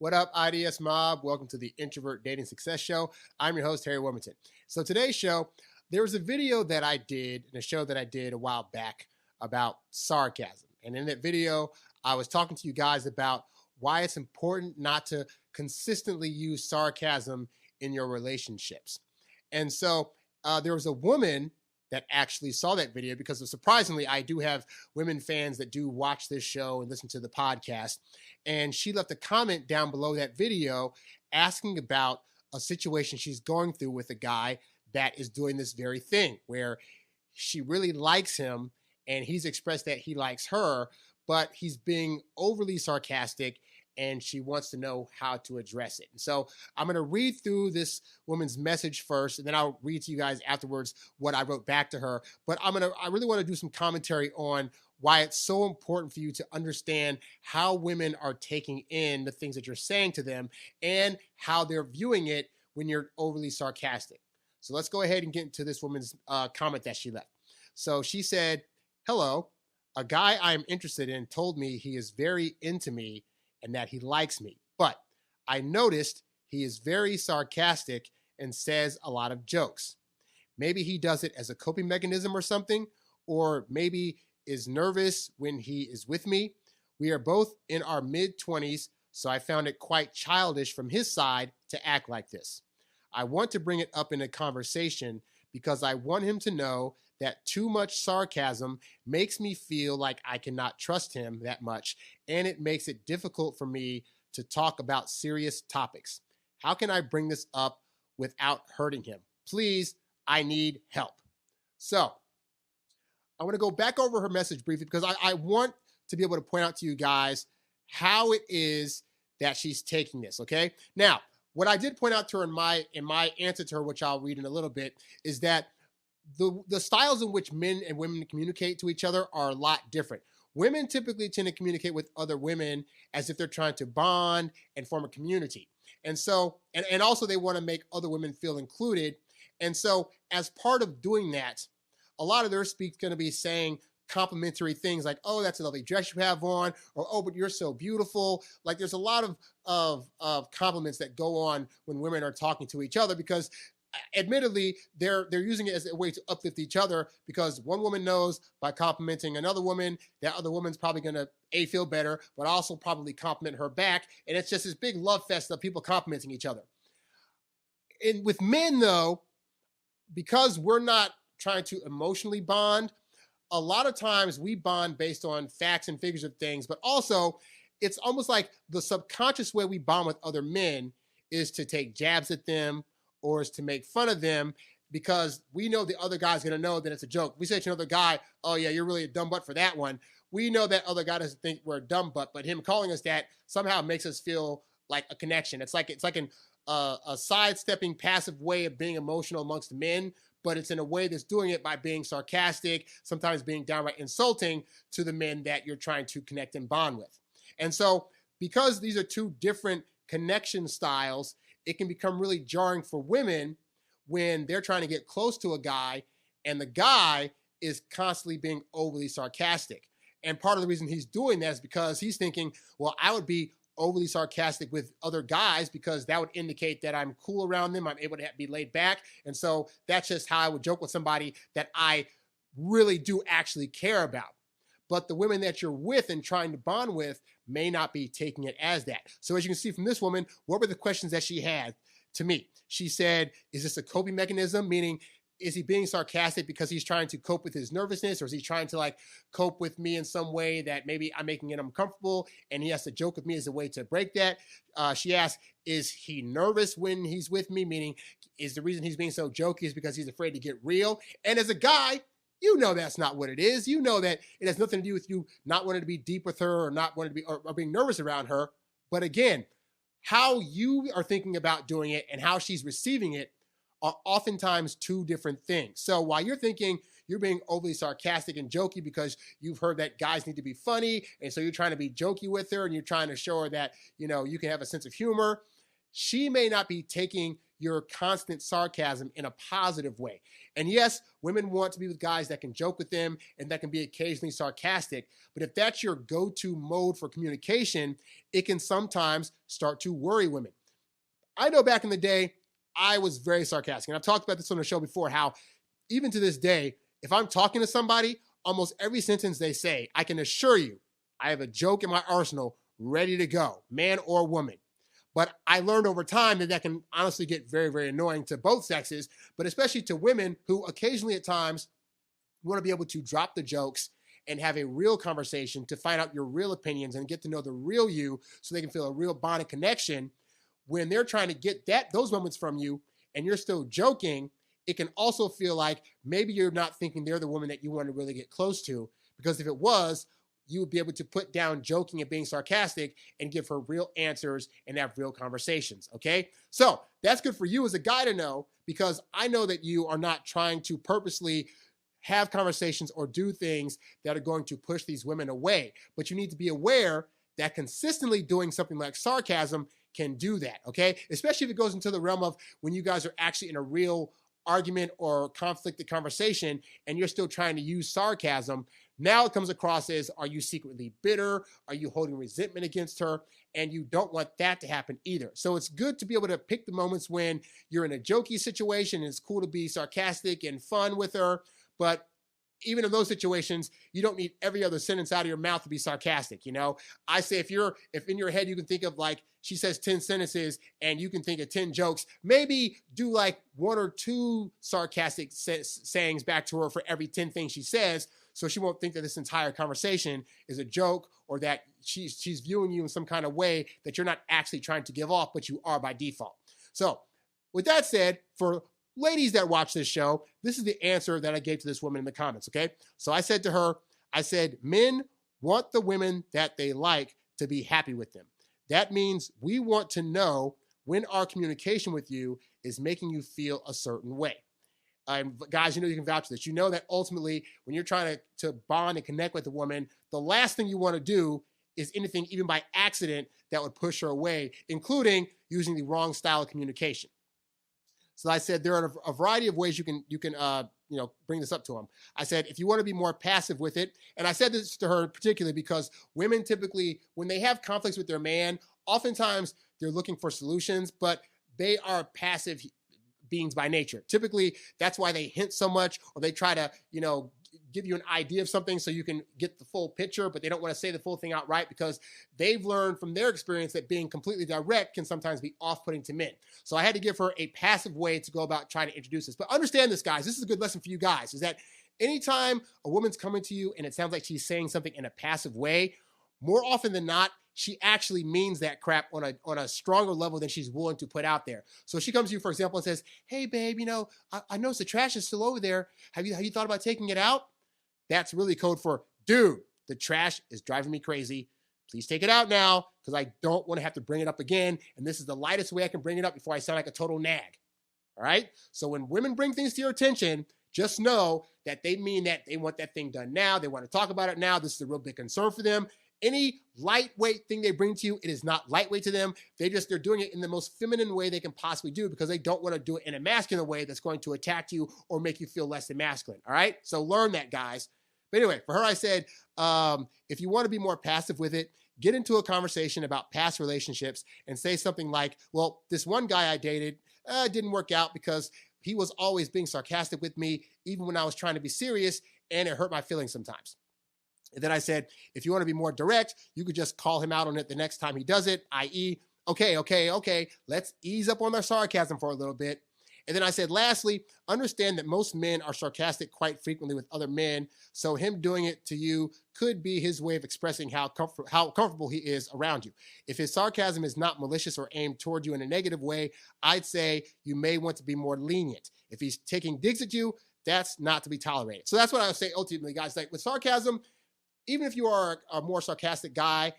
What up, IDS Mob? Welcome to the Introvert Dating Success Show. I'm your host, HarryWilmington. So today's show, there was a video that I did, in a show that I did a while back about sarcasm. And in that video, I was talking to you guys about why it's important not to consistently use sarcasm in your relationships. And so there was a woman that actually saw that video because surprisingly, I do have women fans that do watch this show and listen to the podcast. And she left a comment down below that video asking about a situation she's going through with a guy that is doing this very thing where she really likes him and he's expressed that he likes her, but he's being overly sarcastic and she wants to know how to address it. And so I'm going to read through this woman's message first, and then I'll read to you guys afterwards what I wrote back to her. But I really want to do some commentary on why it's so important for you to understand how women are taking in the things that you're saying to them and how they're viewing it when you're overly sarcastic. So let's go ahead and get into this woman's comment that she left. So she said, "Hello, a guy I'm interested in told me he is very into me and that he likes me. But I noticed he is very sarcastic and says a lot of jokes. Maybe he does it as a coping mechanism or something, or maybe is nervous when he is with me. We are both in our mid-20s, so I found it quite childish from his side to act like this. I want to bring it up in a conversation because I want him to know that too much sarcasm makes me feel like I cannot trust him that much, and it makes it difficult for me to talk about serious topics. How can I bring this up without hurting him? Please, I need help." So I want to go back over her message briefly because I want to be able to point out to you guys how it is that she's taking this, okay? Now, what I did point out to her in my answer to her, which I'll read in a little bit, is that the styles in which men and women communicate to each other are a lot different. Women typically tend to communicate with other women as if they're trying to bond and form a community. And so, and also they want to make other women feel included. And so as part of doing that, a lot of their speak's going to be saying complimentary things like, "Oh, that's a lovely dress you have on," or "Oh, but you're so beautiful." Like there's a lot of compliments that go on when women are talking to each other because admittedly, they're using it as a way to uplift each other because one woman knows by complimenting another woman, that other woman's probably going to feel better, but also probably compliment her back. And it's just this big love fest of people complimenting each other. And with men, though, because we're not trying to emotionally bond, a lot of times we bond based on facts and figures of things, but also it's almost like the subconscious way we bond with other men is to take jabs at them, or is to make fun of them because we know the other guy's going to know that it's a joke. We say to another guy, "Oh yeah, you're really a dumb butt for that one." We know that other guy doesn't think we're a dumb butt, but him calling us that somehow makes us feel like a connection. It's like a sidestepping passive way of being emotional amongst men, but it's in a way that's doing it by being sarcastic, sometimes being downright insulting to the men that you're trying to connect and bond with. And so because these are two different connection styles, it can become really jarring for women when they're trying to get close to a guy and the guy is constantly being overly sarcastic. And part of the reason he's doing that is because he's thinking, well, I would be overly sarcastic with other guys because that would indicate that I'm cool around them. I'm able to be laid back. And so that's just how I would joke with somebody that I really do actually care about. But the women that you're with and trying to bond with may not be taking it as that. So as you can see from this woman, what were the questions that she had to me? She said, is this a coping mechanism? Meaning, is he being sarcastic because he's trying to cope with his nervousness, or is he trying to like cope with me in some way that maybe I'm making it uncomfortable and he has to joke with me as a way to break that? She asked, is he nervous when he's with me? Meaning, is the reason he's being so jokey is because he's afraid to get real? And as a guy, you know that's not what it is. You know that it has nothing to do with you not wanting to be deep with her or not wanting to be or being nervous around her. But again, how you are thinking about doing it and how she's receiving it are oftentimes two different things. So while you're thinking you're being overly sarcastic and jokey because you've heard that guys need to be funny, and so you're trying to be jokey with her and you're trying to show her that, you know, you can have a sense of humor, she may not be taking your constant sarcasm in a positive way. And yes, women want to be with guys that can joke with them and that can be occasionally sarcastic. But if that's your go-to mode for communication, it can sometimes start to worry women. I know back in the day, I was very sarcastic. And I've talked about this on the show before, how even to this day, if I'm talking to somebody, almost every sentence they say, I can assure you, I have a joke in my arsenal ready to go, man or woman. But I learned over time that that can honestly get very, very annoying to both sexes, but especially to women who occasionally at times want to be able to drop the jokes and have a real conversation to find out your real opinions and get to know the real you so they can feel a real bonding connection. When they're trying to get those moments from you and you're still joking, it can also feel like maybe you're not thinking they're the woman that you want to really get close to, because if it was, you would be able to put down joking and being sarcastic and give her real answers and have real conversations, okay? So that's good for you as a guy to know, because I know that you are not trying to purposely have conversations or do things that are going to push these women away. But you need to be aware that consistently doing something like sarcasm can do that, okay? Especially if it goes into the realm of when you guys are actually in a real argument or conflicted conversation and you're still trying to use sarcasm. Now it comes across as, are you secretly bitter? Are you holding resentment against her? And you don't want that to happen either. So it's good to be able to pick the moments when you're in a jokey situation and it's cool to be sarcastic and fun with her. But even in those situations, you don't need every other sentence out of your mouth to be sarcastic. You know, I say if in your head you can think of like, she says 10 sentences and you can think of 10 jokes, maybe do like 1 or 2 sarcastic sayings back to her for every 10 things she says, so she won't think that this entire conversation is a joke or that she's viewing you in some kind of way that you're not actually trying to give off, but you are by default. So with that said, for ladies that watch this show, this is the answer that I gave to this woman in the comments, okay? So I said to her, I said, men want the women that they like to be happy with them. That means we want to know when our communication with you is making you feel a certain way. Guys, you know you can vouch for this. You know that ultimately when you're trying to bond and connect with a woman, the last thing you want to do is anything, even by accident, that would push her away, including using the wrong style of communication. So I said there are a variety of ways you can bring this up to them. I said if you want to be more passive with it, and I said this to her particularly because women typically, when they have conflicts with their man, oftentimes they're looking for solutions, but they are passive beings by nature. Typically, that's why they hint so much, or they try to, give you an idea of something so you can get the full picture, but they don't want to say the full thing outright because they've learned from their experience that being completely direct can sometimes be off-putting to men. So I had to give her a passive way to go about trying to introduce this. But understand this, guys. This is a good lesson for you guys, is that anytime a woman's coming to you and it sounds like she's saying something in a passive way, more often than not, she actually means that crap on a stronger level than she's willing to put out there. So she comes to you, for example, and says, hey, babe, I noticed the trash is still over there. Have you thought about taking it out? That's really code for, dude, the trash is driving me crazy. Please take it out now because I don't want to have to bring it up again. And this is the lightest way I can bring it up before I sound like a total nag. All right? So when women bring things to your attention, just know that they mean that they want that thing done now. They want to talk about it now. This is a real big concern for them. Any lightweight thing they bring to you, it is not lightweight to them. They're doing it in the most feminine way they can possibly do because they don't want to do it in a masculine way that's going to attack you or make you feel less than masculine. All right? So learn that, guys. But anyway, for her, I said, if you want to be more passive with it, get into a conversation about past relationships and say something like, well, this one guy I dated didn't work out because he was always being sarcastic with me, even when I was trying to be serious, and it hurt my feelings sometimes. And then I said, if you want to be more direct, you could just call him out on it the next time he does it, i.e., okay, let's ease up on our sarcasm for a little bit. And then I said, lastly, understand that most men are sarcastic quite frequently with other men, so him doing it to you could be his way of expressing how comfortable he is around you. If his sarcasm is not malicious or aimed toward you in a negative way, I'd say you may want to be more lenient. If he's taking digs at you, that's not to be tolerated. So that's what I would say ultimately, guys. Like with sarcasm, even if you are a more sarcastic guy,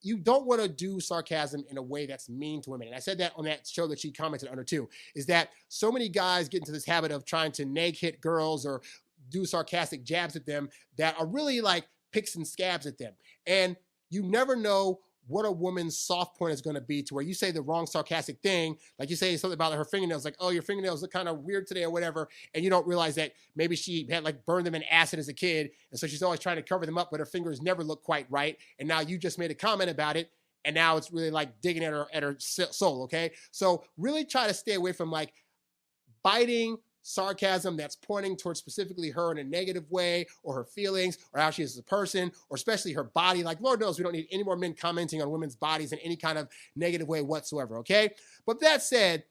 you don't want to do sarcasm in a way that's mean to women. And I said that on that show that she commented under too, is that so many guys get into this habit of trying to nag hit girls or do sarcastic jabs at them that are really like picks and scabs at them. And you never know what a woman's soft point is going to be, to where you say the wrong sarcastic thing, like you say something about her fingernails, like, oh, your fingernails look kind of weird today or whatever, and you don't realize that maybe she had like burned them in acid as a kid, and so she's always trying to cover them up, but her fingers never look quite right, and now you just made a comment about it, and now it's really like digging at her soul, okay? So really try to stay away from like biting sarcasm that's pointing towards specifically her in a negative way, or her feelings, or how she is as a person, or especially her body. Like, Lord knows we don't need any more men commenting on women's bodies in any kind of negative way whatsoever, okay? But that said,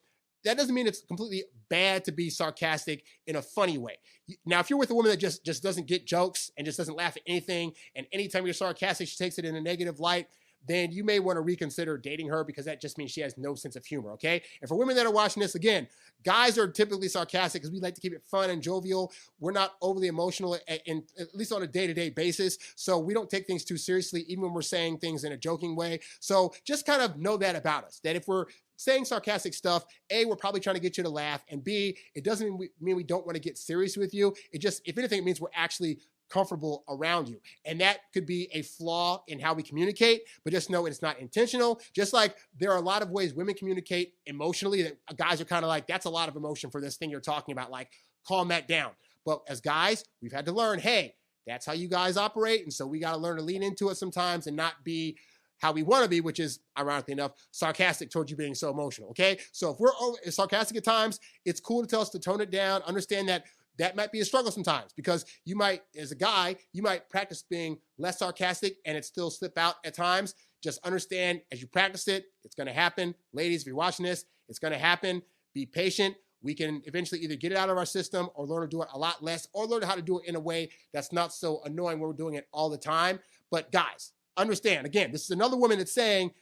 that doesn't mean it's completely bad to be sarcastic in a funny way. Now, if you're with a woman that just doesn't get jokes and just doesn't laugh at anything, and anytime you're sarcastic, she takes it in a negative light, then you may want to reconsider dating her, because that just means she has no sense of humor, okay? And for women that are watching this, again, guys are typically sarcastic because we like to keep it fun and jovial. We're not overly emotional, at least on a day-to-day basis, so we don't take things too seriously, even when we're saying things in a joking way. So just kind of know that about us, that if we're saying sarcastic stuff, A, we're probably trying to get you to laugh, and B, it doesn't mean we don't want to get serious with you. It just, if anything, it means we're actually comfortable around you. And that could be a flaw in how we communicate, but just know it's not intentional. Just like there are a lot of ways women communicate emotionally that guys are kind of like, that's a lot of emotion for this thing you're talking about, like, calm that down. But as guys, we've had to learn, hey, that's how you guys operate, and so we got to learn to lean into it sometimes and not be how we want to be, which is, ironically enough, sarcastic towards you being so emotional, okay? So if we're sarcastic at times, it's cool to tell us to tone it down, understand that that might be a struggle sometimes, because you might, as a guy, you might practice being less sarcastic and it still slip out at times. Just understand, as you practice it, it's going to happen. Ladies, if you're watching this, it's going to happen. Be patient. We can eventually either get it out of our system or learn to do it a lot less, or learn how to do it in a way that's not so annoying when we're doing it all the time. But guys, understand, again, this is another woman that's saying,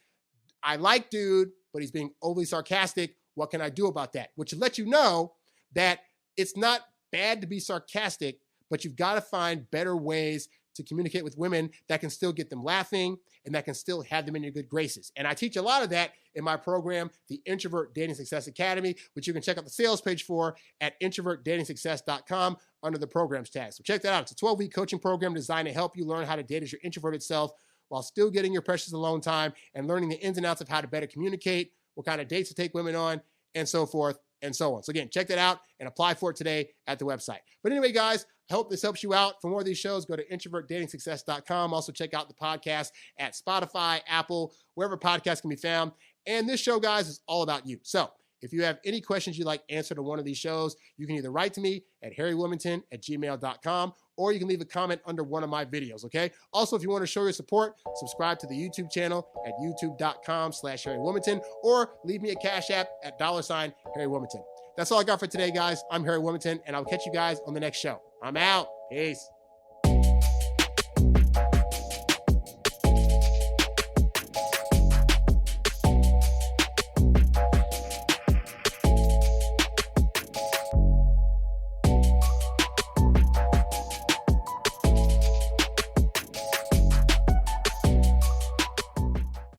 I like dude, but he's being overly sarcastic. What can I do about that? Which lets you know that it's not bad to be sarcastic, but you've got to find better ways to communicate with women that can still get them laughing and that can still have them in your good graces. And I teach a lot of that in my program, the Introvert Dating Success Academy, which you can check out the sales page for at introvertdatingsuccess.com under the programs tab. So check that out. It's a 12-week coaching program designed to help you learn how to date as your introverted self while still getting your precious alone time and learning the ins and outs of how to better communicate, what kind of dates to take women on, and so forth and so on. So again, check that out and apply for it today at the website. But anyway, guys, I hope this helps you out. For more of these shows, go to introvertdatingsuccess.com. Also check out the podcast at Spotify, Apple, wherever podcasts can be found. And this show, guys, is all about you. So if you have any questions you'd like answered on one of these shows, you can either write to me at HarryWilmington@gmail.com, or you can leave a comment under one of my videos, okay? Also, if you want to show your support, subscribe to the YouTube channel at youtube.com/HarryWilmington, or leave me a Cash App at $HarryWilmington. That's all I got for today, guys. I'm Harry Wilmington, and I'll catch you guys on the next show. I'm out. Peace.